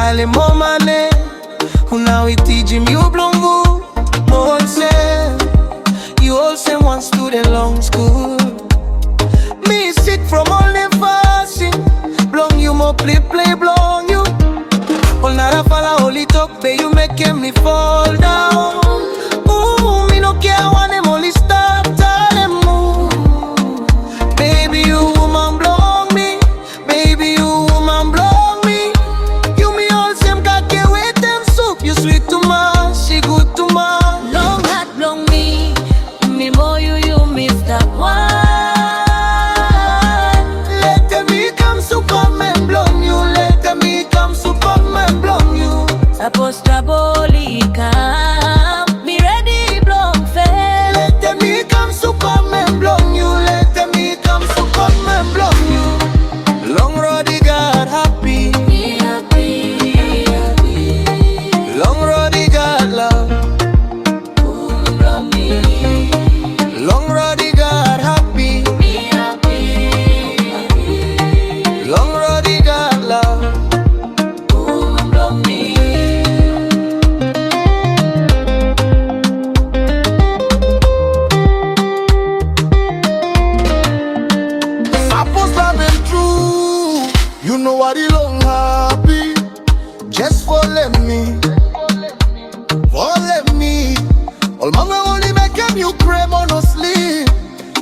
ale more money. Now we teaching you blongo. More say you all say one student long school. Me sick from all the fashion. Blong you more play blong you. All nada falla holy talk, babe, you making me fall down. Ooh, me no care when them only stop, tell them move. Baby, you woman blong me. Baby, you woman blong me. You me all same kake with them soup. You sweet to ma, she good to ma. Long hat blong me. Me more you Mr. One. Let me come Superman blong you. Let me come Superman blong you. Suppose trabolica. Me ready blong fair. Let me come Superman blong you. Let me come Superman blong you. Long Roddy got happy. Be happy, be happy. Long Roddy got love. Ooh, blong me. Long Roddy got happy. Be happy, happy. Long Roddy got love. Ooh, blong me. Suppose I've been true. You know what he long happy. Just follow me. Follow me. All mama only make him you crave on no sleep.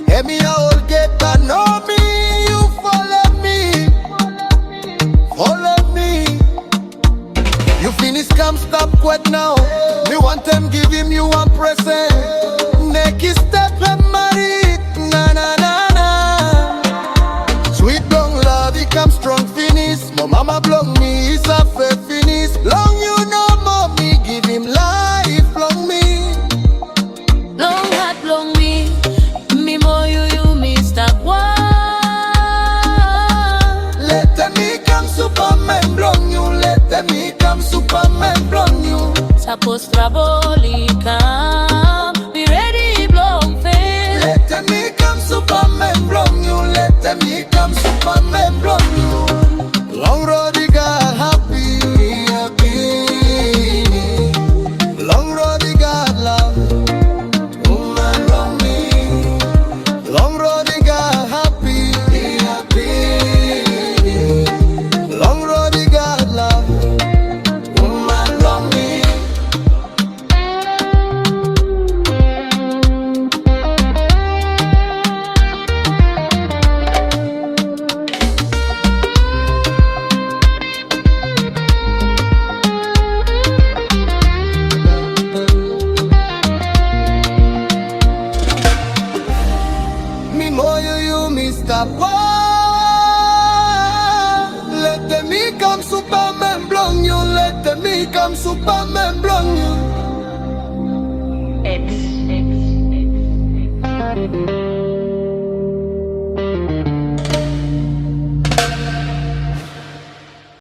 Hey me all get to know me. You follow me. Follow me. You finish come stop quit now. Me want them give him you one present. Next step and married. Na na na na. Sweet long love, it come strong finish. My mama blong me, it's a fair finish. Long you know mommy, give him life long me. Long hat blong me. Me more you Mr. One. Let me come Superman blong you. Let me come Superman blong you. Suppose trabolica. Me ready blong fair. Let me come Superman blong you. Let me come Superman blong you. Long Roddy got happy, happy. Long Roddy got love. Woman blong me. Long Roddy got happy, happy. Long Roddy got love. Woman blong me. Me more you Mr. One. Let me come Superman blong you. Let me come Superman blong you. X.